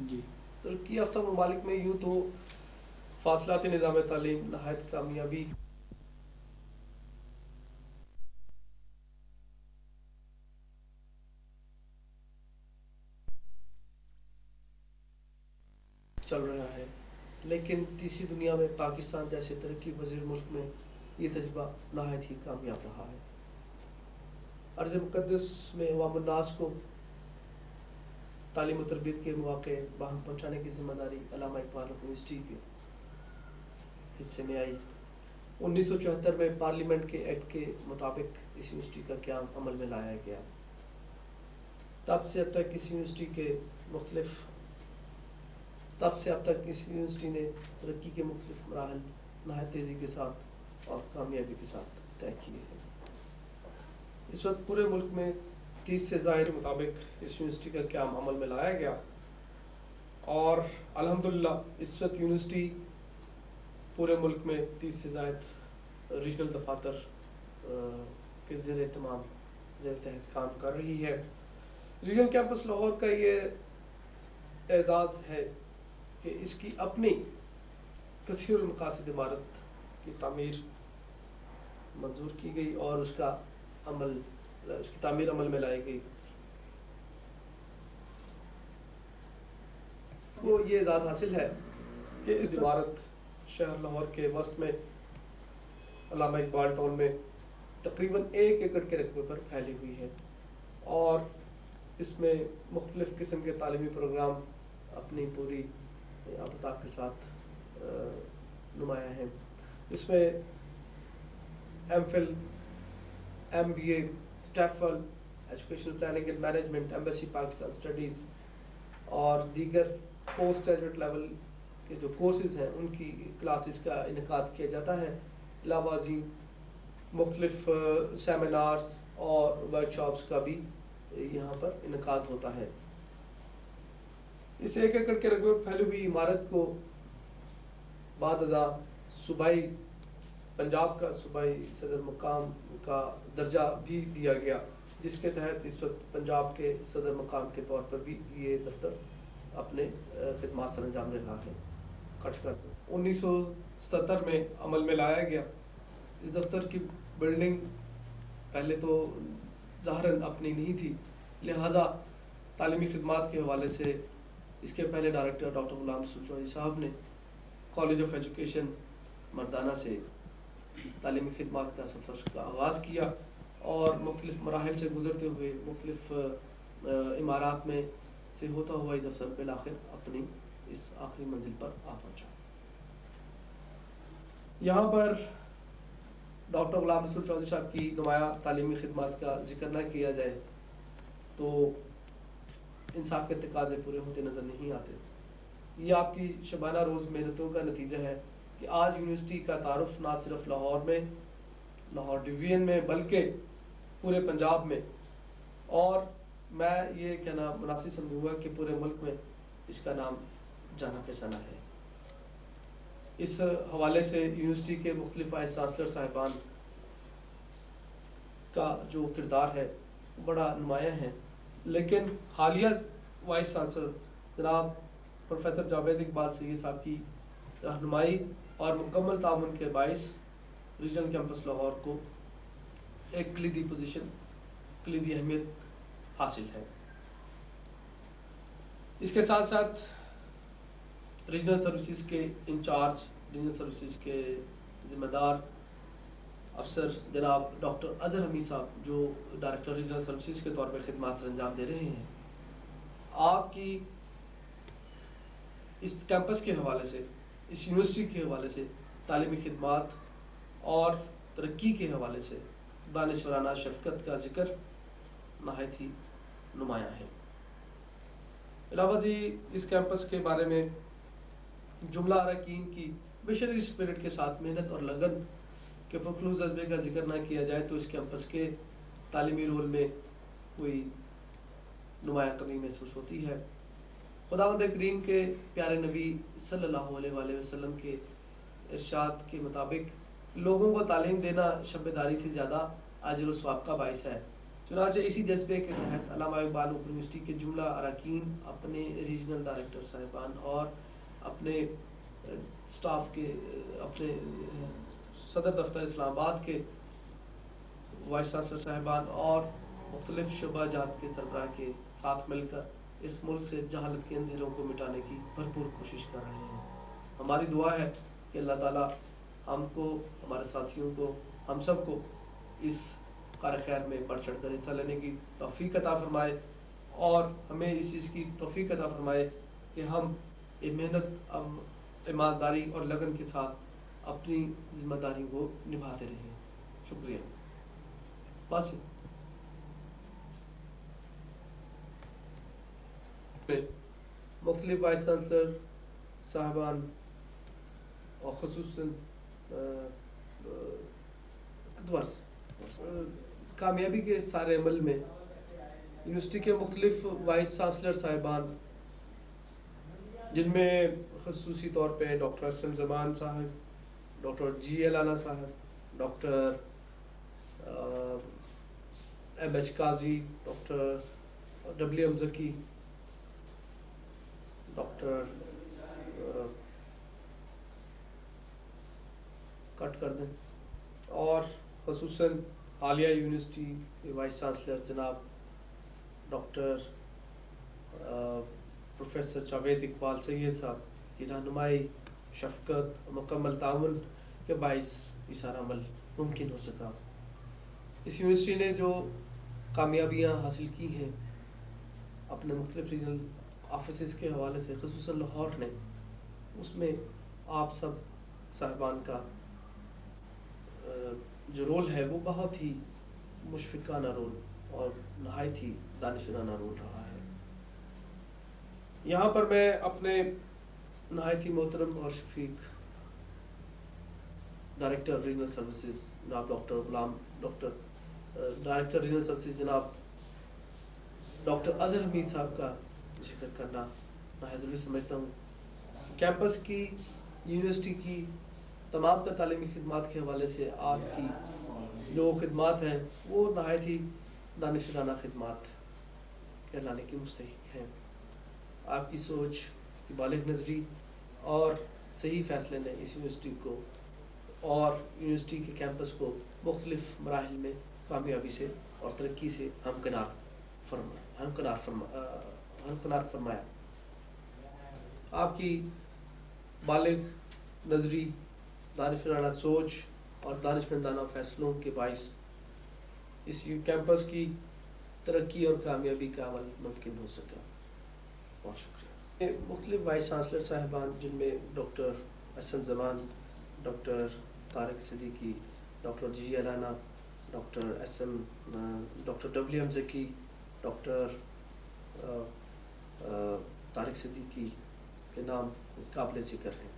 جی ترقی یافتہ ممالک میں یوں تو فاصلاتی نظام تعلیم نہایت کامیابی چل رہا ہے، لیکن تیسری دنیا میں پاکستان جیسے ترقی پذیر ملک میں یہ تجربہ نہایت ہی کامیاب رہا ہے۔ ارض مقدس میں عوام الناس کو تعلیم و تربیت کے مواقع باہم پہنچانے کی ذمہ داری علامہ اقبال یونیورسٹی کے حصے میں آئی۔ 1974 میں پارلیمنٹ کے ایکٹ کے مطابق اس یونیورسٹی کا قیام عمل میں لایا گیا۔ تب سے اب تک اس یونیورسٹی نے ترقی کے مختلف مراحل نہایت تیزی کے ساتھ اور کامیابی کے ساتھ طے کیے ہیں۔ اس وقت پورے ملک میں 30 سے زائد کے مطابق اس یونیورسٹی کا قیام عمل میں لایا گیا، اور الحمدللہ اس وقت یونیورسٹی پورے ملک میں 30 سے زائد ریجنل دفاتر کے زیر اہتمام زیر تحت کام کر رہی ہے۔ ریجنل کیمپس لاہور کا یہ اعزاز ہے کہ اس کی اپنی کثیر المقاصد عمارت کی تعمیر منظور کی گئی اور اس کی تعمیر عمل میں لائی گئی۔ کو یہ اعزاز حاصل ہے کہ اس عمارت شہر لاہور کے وسط میں علامہ اقبال ٹاؤن میں تقریباً 1 ایکڑ کے رقبے پر پھیلی ہوئی ہے، اور اس میں مختلف قسم کے تعلیمی پروگرام اپنی پوری آفتاب کے ساتھ نمایاں ہیں۔ اس میں MPhil, M B A, TEFL, educational planning and management, embassy Pakistan studies اور دیگر پوسٹ گریجویٹ لیول کے جو کورسز ہیں ان کی کلاسز کا انعقاد کیا جاتا ہے۔ علاوہ ازیں مختلف سیمینارز اور ورکشاپس کا بھی یہاں پر انعقاد ہوتا ہے۔ اس 1 ایکڑ کے رقبے پر پھیلی ہوئی عمارت کو بعد ازاں صوبائی پنجاب کا صوبائی صدر مقام کا درجہ بھی دیا گیا، جس کے تحت اس وقت پنجاب کے صدر مقام کے طور پر بھی یہ دفتر اپنے خدمات سر انجام دے رہا ہے۔ 1977 میں عمل میں لایا گیا۔ اس دفتر کی بلڈنگ پہلے تو ظاہراً اپنی نہیں تھی، لہذا تعلیمی خدمات کے حوالے سے اس کے پہلے ڈائریکٹر ڈاکٹر غلام رسول چودھری صاحب نے کالج آف ایجوکیشن مردانہ سے تعلیمی خدمات کا سفر کا آغاز کیا، اور مختلف مراحل سے گزرتے ہوئے مختلف عمارات میں سے ہوتا ہوا یہ دفتر بالآخر اپنی اس آخری منزل پر آ پہنچا۔ یہاں پر ڈاکٹر غلام رسول چودھری صاحب کی نمایاں تعلیمی خدمات کا ذکر نہ کیا جائے تو انصاف کے تقاضے پورے ہوتے نظر نہیں آتے۔ یہ آپ کی شبانہ روز محنتوں کا نتیجہ ہے کہ آج یونیورسٹی کا تعارف نہ صرف لاہور میں، لاہور ڈویژن میں، بلکہ پورے پنجاب میں، اور میں یہ کہنا مناسب سمجھوں گا کہ پورے ملک میں اس کا نام جانا پہچانا ہے۔ اس حوالے سے یونیورسٹی کے مختلف وائس چانسلر صاحبان کا جو کردار ہے بڑا نمایاں ہے، لیکن حالیہ وائس چانسلر جناب پروفیسر جاوید اقبال سید صاحب کی رہنمائی اور مکمل تعاون کے باعث ریجنل کیمپس لاہور کو ایک کلیدی پوزیشن، کلیدی اہمیت حاصل ہے۔ اس کے ساتھ ساتھ ریجنل سروسز کے انچارج، ریجنل سروسز کے ذمہ دار افسر جناب ڈاکٹر اظہر حمید صاحب جو ڈائریکٹر ریجنل سروسز کے طور پر خدمات سر انجام دے رہے ہیں، آپ کی اس کیمپس کے حوالے سے، اس یونیورسٹی کے حوالے سے تعلیمی خدمات اور ترقی کے حوالے سے دانشورانہ شفقت کا ذکر نہایت ہی نمایاں ہے۔ علاوہ اس کیمپس کے بارے میں جملہ اراکین کی مشنری اسپرٹ کے ساتھ محنت اور لگن کے پرخلوص جذبے کا ذکر نہ کیا جائے تو اس کیمپس کے تعلیمی رول میں کوئی نمایاں کمی محسوس ہوتی ہے۔ خداوند کریم کے پیارے نبی صلی اللہ علیہ وآلہ وسلم کے ارشاد کے مطابق لوگوں کو تعلیم دینا شب داری سے زیادہ اجر و ثواب کا باعث ہے۔ چنانچہ اسی جذبے کے تحت علامہ اقبال اوپن یونیورسٹی کے جملہ اراکین اپنے ریجنل ڈائریکٹر صاحبان اور اپنے سٹاف کے اپنے صدر دفتر اسلام آباد کے وائس چانسلر صاحبان اور مختلف شعبہ جات کے سربراہ کے ساتھ مل کر اس ملک سے جہالت کے اندھیروں کو مٹانے کی بھرپور کوشش کر رہے ہیں. ہماری دعا ہے کہ اللہ تعالیٰ ہم کو، ہمارے ساتھیوں کو، ہم سب کو اس کار خیر میں بڑھ چڑھ کر حصہ لینے کی توفیق عطا فرمائے، اور ہمیں اس چیز کی توفیق عطا فرمائے کہ ہم یہ محنت، ایمانداری اور لگن کے ساتھ اپنی ذمہ داریوں کو نبھاتے رہیں. شکریہ. بس مختلف وائس چانسلر صاحبان اور خصوصاً کامیابی کے سارے عمل میں یونیورسٹی کے مختلف وائس چانسلر صاحبان، جن میں خصوصی طور پہ ڈاکٹر اسم زمان صاحب، ڈاکٹر جی الانا صاحب، ڈاکٹر ایم ایچ قاضی، ڈاکٹر ڈبلیو ایم ذکی، ڈاکٹر کٹ کر دیں، اور خصوصاً عالیہ یونیورسٹی کے وائس چانسلر جناب ڈاکٹر پروفیسر جاوید اقبال سید صاحب کی رہنمائی، شفقت اور مکمل تعاون کے باعث یہ سارا عمل ممکن ہو سکا. اس یونیورسٹی نے جو کامیابیاں حاصل کی ہیں اپنے مختلف ریجنل آفیسز کے حوالے سے، خصوصاً لاہور نے، اس میں آپ سب صاحبان کا جو رول ہے وہ بہت ہی مشفقانہ رول اور نہایت ہی دانشورانہ رول رہا ہے. یہاں پر میں اپنے نہایت ہی محترم اور شفیق ڈائریکٹر ریجنل سروسز جناب doctor Ghulam, director regional services جناب ڈاکٹر اظہر حمید صاحب کا ذکر کرنا نہایت ضروری سمجھتا ہوں. کیمپس کی، یونیورسٹی کی تمام تر تعلیمی خدمات کے حوالے سے آپ کی جو خدمات ہیں وہ نہایت ہی دانشورانہ خدمات کہلانے کی مستحق ہیں. آپ کی سوچ کی بالغ نظری اور صحیح فیصلے نے اس یونیورسٹی کو اور یونیورسٹی کے کیمپس کو مختلف مراحل میں کامیابی سے اور ترقی سے ہمکنار فرمایا. آپ کی بالغ نظری، دانشورانہ سوچ اور دانشمندانہ فیصلوں کے باعث اس کیمپس کی ترقی اور کامیابی کا عمل ممکن ہو سکا. بہت شکریہ. مختلف وائس چانسلر صاحبان، جن میں ڈاکٹر اسم زمان، ڈاکٹر طارق صدیقی، ڈاکٹر جی الانا، ڈاکٹر ڈبلیو ایم ذکی، ڈاکٹر طارق صدیقی کے نام قابل ذکر ہیں.